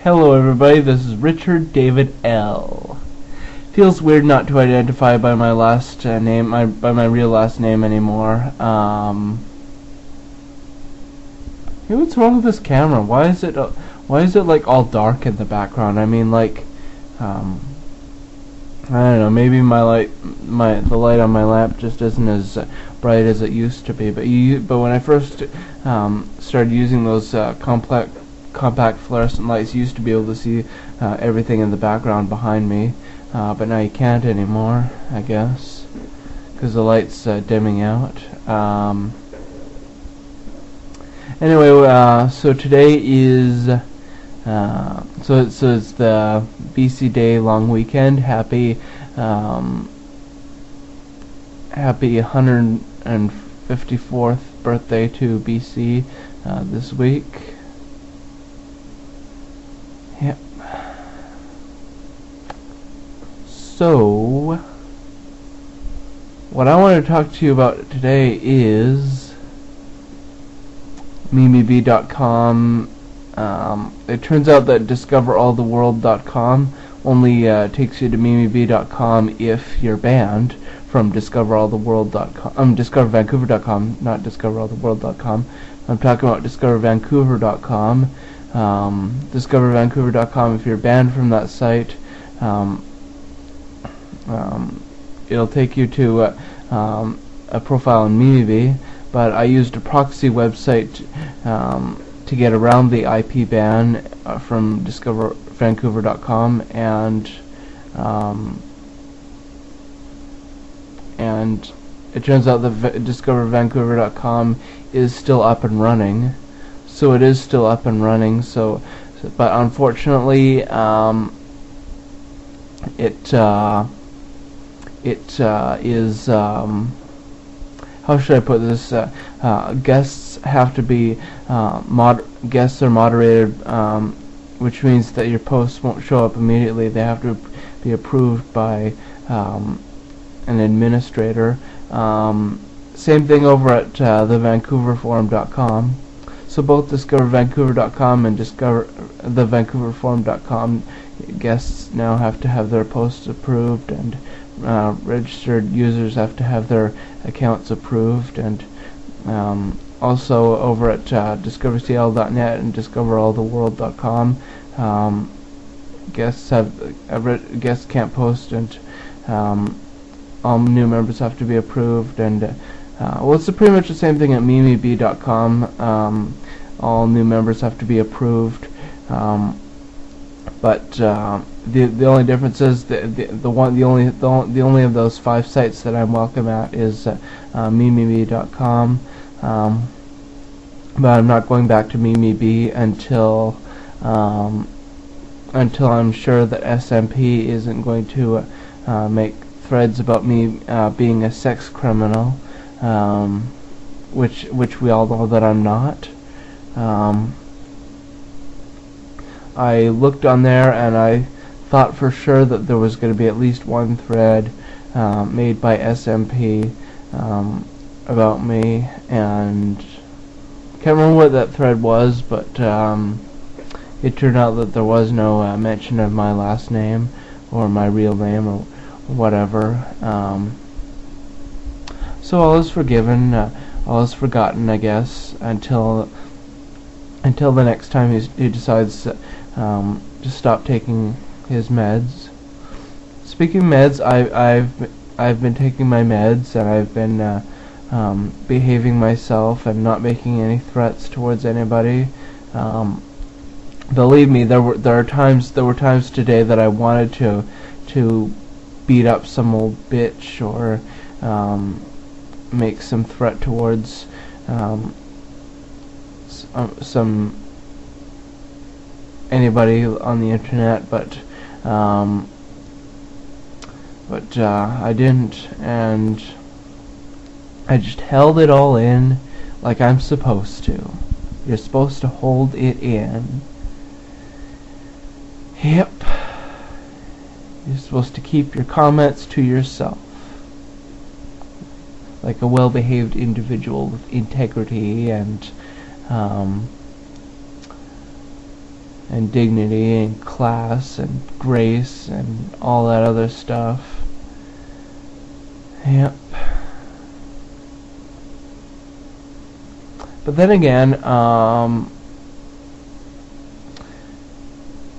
Hello everybody, this is Richard David L. Feels weird not to identify by my last name, by my real last name anymore. Hey, what's wrong with this camera? Why is it like all dark in the background? I mean, like, I don't know. Maybe the light on my lamp just isn't as bright as it used to be. But when I first started using those compact fluorescent lights, you used to be able to see everything in the background behind me, but now you can't anymore, I guess, because the light's dimming out. Anyway, so today is so it's the BC Day long weekend. Happy 154th birthday to BC this week. Yep. So, what I want to talk to you about today is MimiBee.com. It turns out that DiscoverAllTheWorld.com only takes you to MimiBee.com if you're banned from DiscoverAllTheWorld.com. DiscoverVancouver.com, not DiscoverAllTheWorld.com. I'm talking about DiscoverVancouver.com. DiscoverVancouver.com, if you're banned from that site, it'll take you to a profile in MimiBee, but I used a proxy website to get around the IP ban from DiscoverVancouver.com, and it turns out that DiscoverVancouver.com is still up and running. So it is still up and running. But unfortunately, it is. How should I put this? Guests have to be guests are moderated, which means that your posts won't show up immediately. They have to be approved by an administrator. Same thing over at thevancouverforum.com. So both DiscoverVancouver.com and thevancouverforum.com guests now have to have their posts approved, and registered users have to have their accounts approved, and also over at DiscoverCL.net and DiscoverAllTheWorld.com, guests can't post, and all new members have to be approved, and well, it's pretty much the same thing at MimiBee.com. All new members have to be approved, but the only difference is the only of those 5 sites that I'm welcome at is MimiBee.com. But I'm not going back to MimiBee until I'm sure that SMP isn't going to make threads about me being a sex criminal, which we all know that I'm not. I looked on there and I thought for sure that there was going to be at least one thread made by SMP about me, and can't remember what that thread was, but it turned out that there was no mention of my last name or my real name or whatever. So all is forgiven, all is forgotten, I guess, until the next time he decides to stop taking his meds. Speaking of meds, I've been taking my meds, and I've been behaving myself and not making any threats towards anybody. Believe me, there were times today that I wanted to beat up some old bitch or make some threat towards some anybody on the internet, but I didn't, and I just held it all in like I'm supposed to. You're supposed to hold it in. Yep. You're supposed to keep your comments to yourself, like a well-behaved individual with integrity and and dignity and class and grace and all that other stuff. Yep. But then again,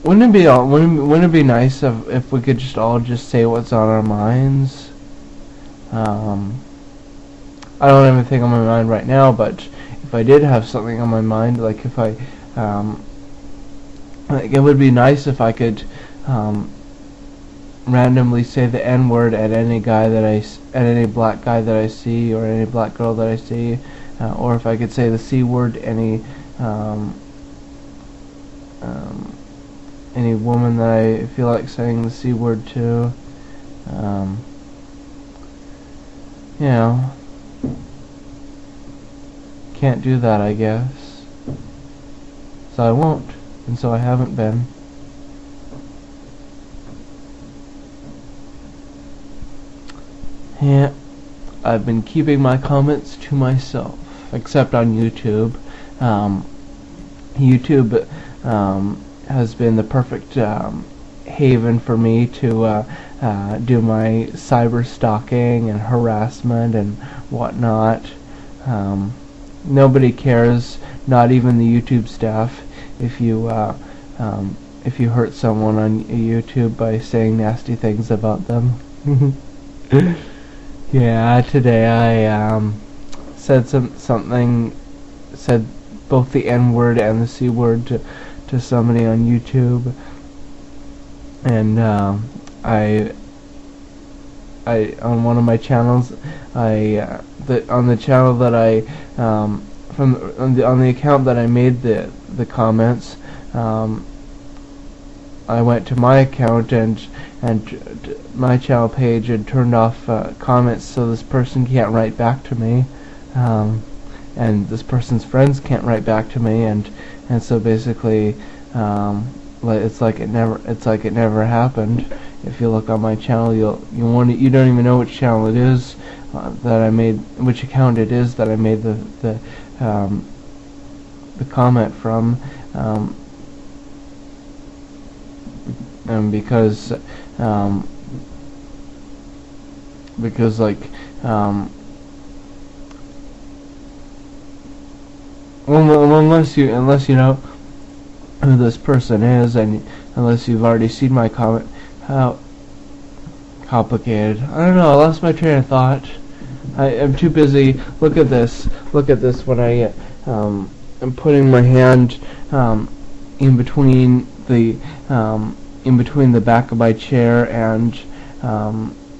wouldn't it be nice if we could just all just say what's on our minds? I don't have anything on my mind right now, but if I did have something on my mind, like if I, like it would be nice if I could randomly say the N-word at any any black guy that I see, or any black girl that I see, or if I could say the C-word any woman that I feel like saying the C-word to. You know, can't do that, I guess. So I won't, and so I haven't been. Yeah, I've been keeping my comments to myself, except on YouTube. YouTube has been the perfect haven for me to do my cyber stalking and harassment and whatnot. Nobody cares, not even the YouTube staff, if you hurt someone on YouTube by saying nasty things about them. Yeah, today I said said both the N-word and the C-word to somebody on YouTube, and I on one of my channels, on the channel that I on the account that I made the comments, I went to my account and my channel page and turned off comments, so this person can't write back to me, and this person's friends can't write back to me, and so basically it's like it never happened. If you look on my channel, you don't even know which channel it is that I made, which account it is that I made the comment from, and because like unless you know who this person is, and unless you've already seen my comment, how complicated. I don't know, I lost my train of thought. I'm too busy. Look at this when I am putting my hand in between the back of my chair and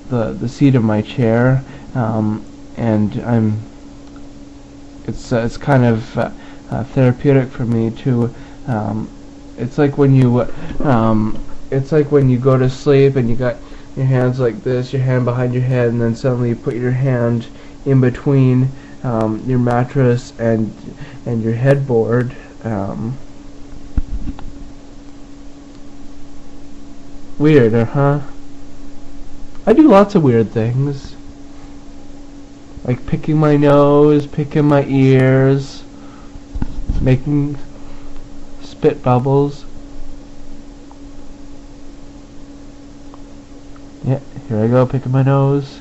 the seat of my chair, and it's kind of therapeutic for me to it's like when you go to sleep and you got your hands like this, your hand behind your head, and then suddenly you put your hand in between your mattress and your headboard. Weird, huh? I do lots of weird things, like picking my nose, picking my ears, making spit bubbles. Yeah, here I go, picking my nose.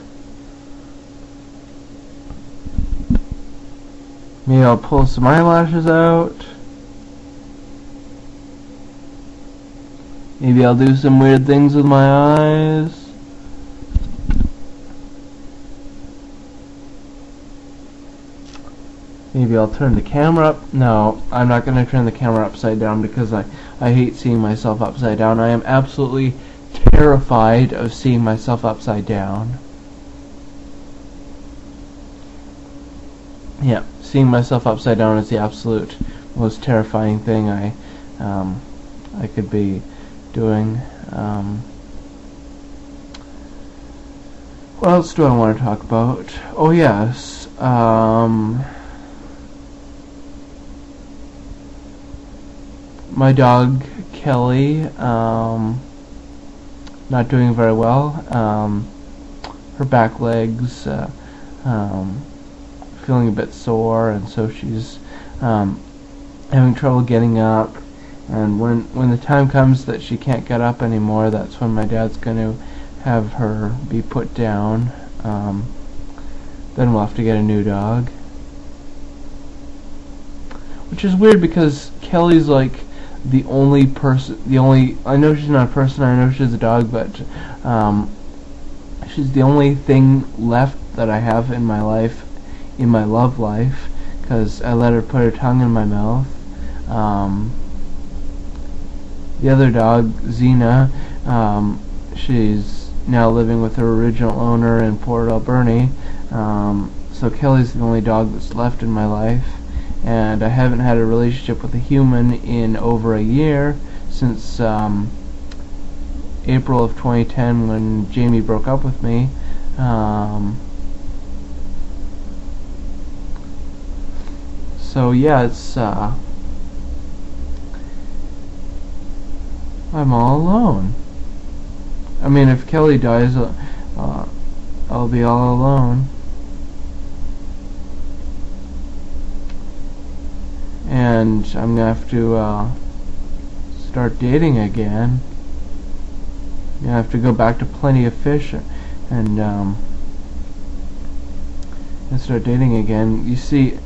Maybe I'll pull some eyelashes out. Maybe I'll do some weird things with my eyes. Maybe I'll turn the camera up. No, I'm not going to turn the camera upside down because I hate seeing myself upside down. I am absolutely terrified of seeing myself upside down. Yeah, seeing myself upside down is the absolute most terrifying thing I could be doing. What else do I want to talk about? Oh yes, my dog Kelly, not doing very well. Her back legs feeling a bit sore, and so she's having trouble getting up, And when the time comes that she can't get up anymore, that's when my dad's going to have her be put down. Then we'll have to get a new dog. Which is weird because Kelly's like the only person, I know she's not a person, I know she's a dog, but she's the only thing left that I have in my life, in my love life, because I let her put her tongue in my mouth. The other dog, Xena, she's now living with her original owner in Port Alberni. So Kelly's the only dog that's left in my life, and I haven't had a relationship with a human in over a year, since April of 2010 when Jamie broke up with me. So yeah, it's I'm all alone. I mean, if Kelly dies, I'll be all alone. And I'm gonna have to start dating again. I have to go back to Plenty of Fish and start dating again. You see,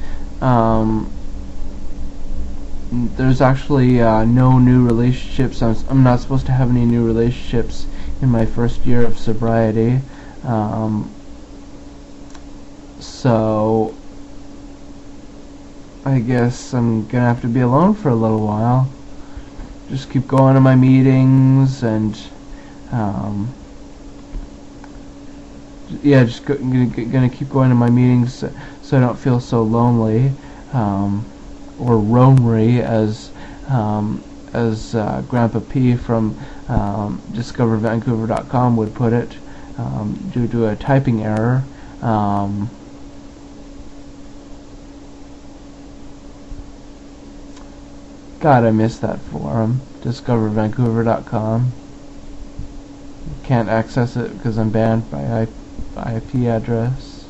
there's actually no new relationships. I'm not supposed to have any new relationships in my first year of sobriety. So I guess I'm gonna have to be alone for a little while. Just keep going to my meetings and yeah, just gonna keep going to my meetings so I don't feel so lonely, or roamery, as Grandpa P from DiscoverVancouver.com would put it, due to a typing error. God, I miss that forum, DiscoverVancouver.com. Can't access it because I'm banned by IP address.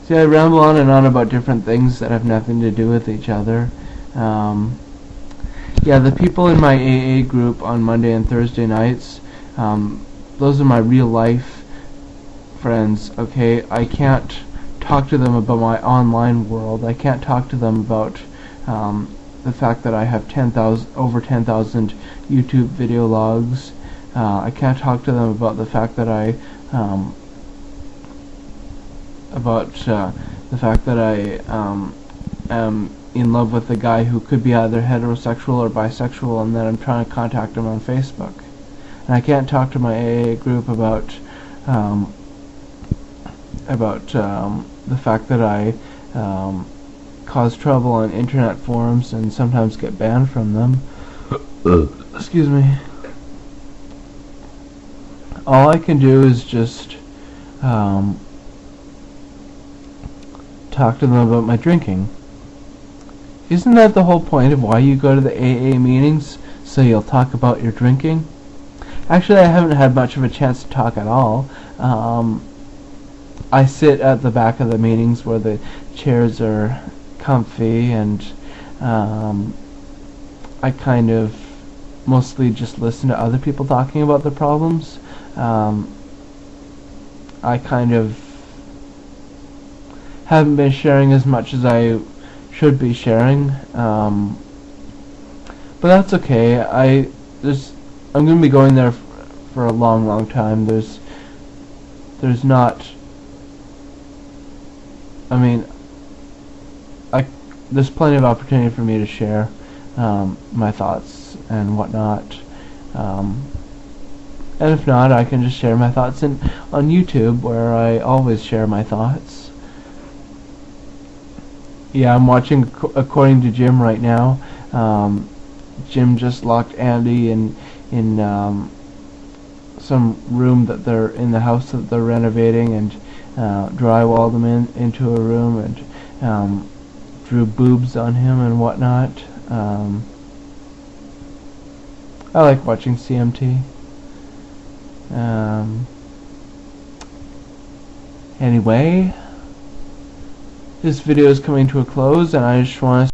See, I ramble on and on about different things that have nothing to do with each other. Yeah, the people in my AA group on Monday and Thursday nights, those are my real life friends, okay? I can't talk to them about my online world. I can't talk to them about the fact that I have over 10,000 YouTube video logs. I can't talk to them about the fact that I am in love with a guy who could be either heterosexual or bisexual, and then I'm trying to contact him on Facebook. And I can't talk to my AA group about the fact that I cause trouble on internet forums and sometimes get banned from them. Excuse me. All I can do is just talk to them about my drinking. Isn't that the whole point of why you go to the AA meetings? So you'll talk about your drinking? Actually, I haven't had much of a chance to talk at all. I sit at the back of the meetings where the chairs are comfy, and I kind of mostly just listen to other people talking about their problems. I kind of haven't been sharing as much as I should be sharing, but that's okay. I'm going to be going there for a long time. There's not, I mean, there's plenty of opportunity for me to share my thoughts and whatnot. And if not, I can just share my thoughts on YouTube, where I always share my thoughts. Yeah, I'm watching According to Jim right now. Jim just locked Andy in some room that they're in the house that they're renovating, and drywalled him into a room, and drew boobs on him and whatnot. I like watching CMT. Anyway, this video is coming to a close, and I just want to